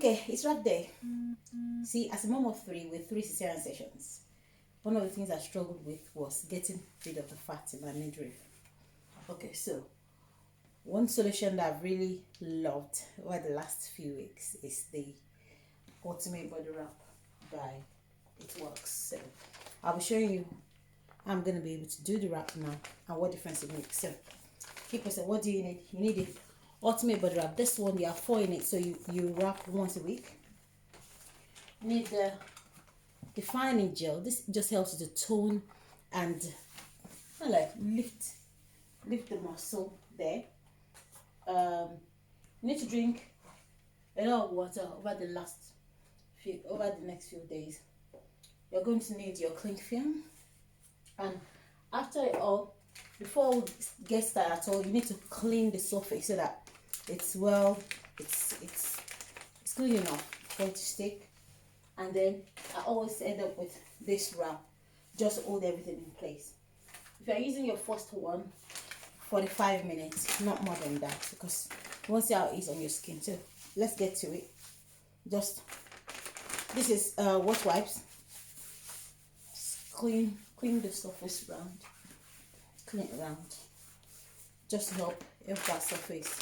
Okay, it's wrap day. See, as a mom of three with 3 cesarean sessions, one of the things I struggled with was getting rid of the fat in my midriff. Okay, so one solution that I've really loved over the last few weeks is the Ultimate Body Wrap by It Works. So I'll be showing you how I'm going to be able to do the wrap now and what difference it makes. So people say, what do you need? You need the Ultimate Body Wrap. This one, you have 4 in it, so you wrap once a week. You need the defining gel. This just helps you to tone and like lift the muscle there. You need to drink a lot of water over the next few days. You're going to need your cling film, and after it all, before we get started at all, you need to clean the surface so that it's clean enough for it to stick. And then I always end up with this wrap, just hold everything in place. If you're using your first one, 45 minutes, not more than that, because you won't see how it is on your skin. So let's get to it. This is wash wipes. Clean the surface round, clean it round, just to help that surface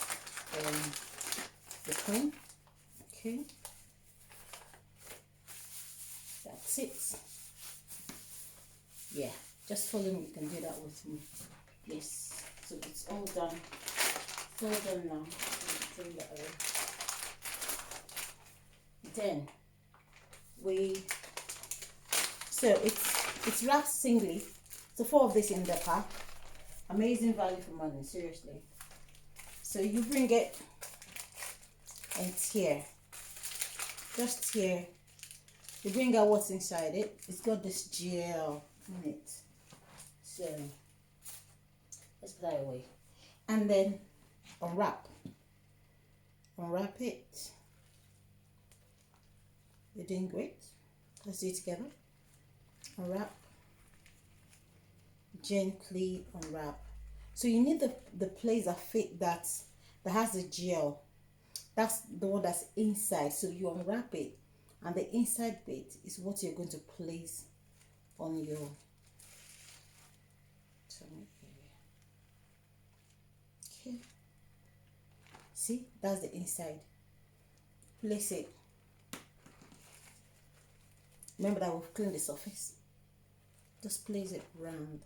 be clean. Okay, that's it. Yeah, just follow me. You can do that with me. Yes, so it's all done. It's all done now. Throw that away. Then it's wrapped singly. So 4 of this in the pack. Amazing value for money, seriously. So you bring it and tear. Just tear. You bring out what's inside it. It's got this gel in it. So let's put that away. And then unwrap. Unwrap it. You're doing great. Let's do it together. Unwrap. Gently unwrap. So you need the place that has the gel. That's the one that's inside. So you unwrap it, and the inside bit is what you're going to place on your tummy area. Okay. See, that's the inside. Place it. Remember that we've cleaned the surface. Just place it round.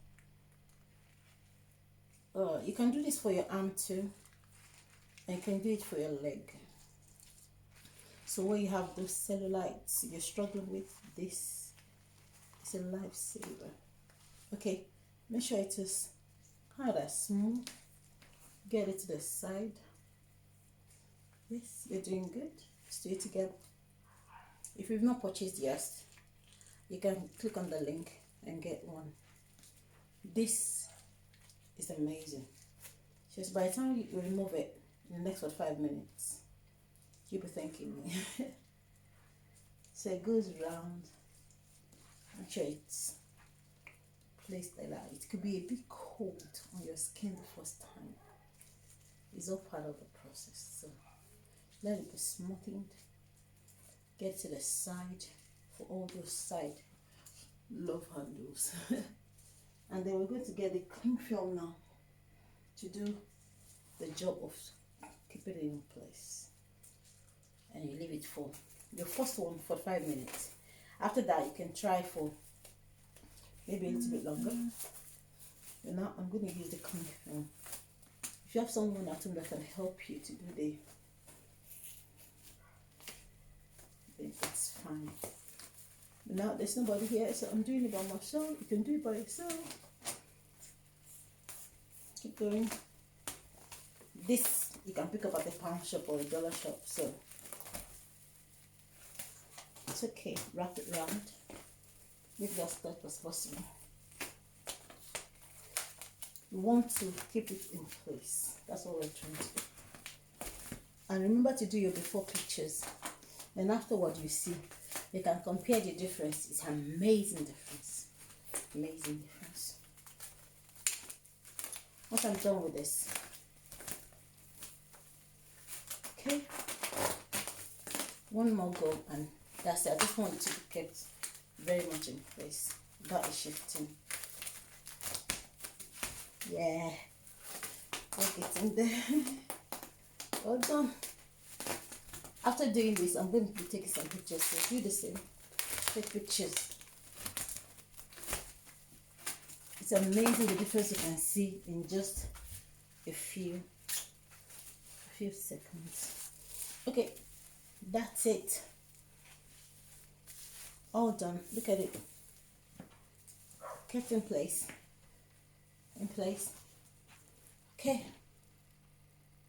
You can do this for your arm too, and you can do it for your leg. So when you have those cellulites you're struggling with, this is a lifesaver. Okay, make sure it is kind of smooth. Get it to the side. Yes, you're doing good. Let's do it together. If you've not purchased yours, you can click on the link and get one. This is amazing. Just by the time you remove it in the next 5 minutes, you'll be thanking me. So it goes round. Make sure it's placed like that. It could be a bit cold on your skin the first time. It's all part of the process. So let it be smoothed. Get to the side for all those side love handles. And then we're going to get the cling film now to do the job of keeping it in place. And you leave it for the first one for 5 minutes. After that, you can try for maybe a little bit longer. And now I'm going to use the cling film. If you have someone at home that can help you to do then it's fine. Now there's nobody here, so I'm doing it by myself. You can do it by yourself. Keep going. This you can pick up at the pound shop or a dollar shop, so it's okay. Wrap it round. Make that tight as possible. You want to keep it in place. That's what we're trying to do. And remember to do your before pictures. Then afterward you see. You can compare the difference. It's an amazing difference. Amazing difference. Once I'm done with this, okay, One more go and that's it. I just want it to be kept very much in place without the shifting. Yeah, we're getting there. Well done. After doing this, I'm going to be taking some pictures, so do the same. Take pictures. It's amazing the difference you can see in just a few seconds. Okay, that's it. All done. Look at it. Kept in place. Okay.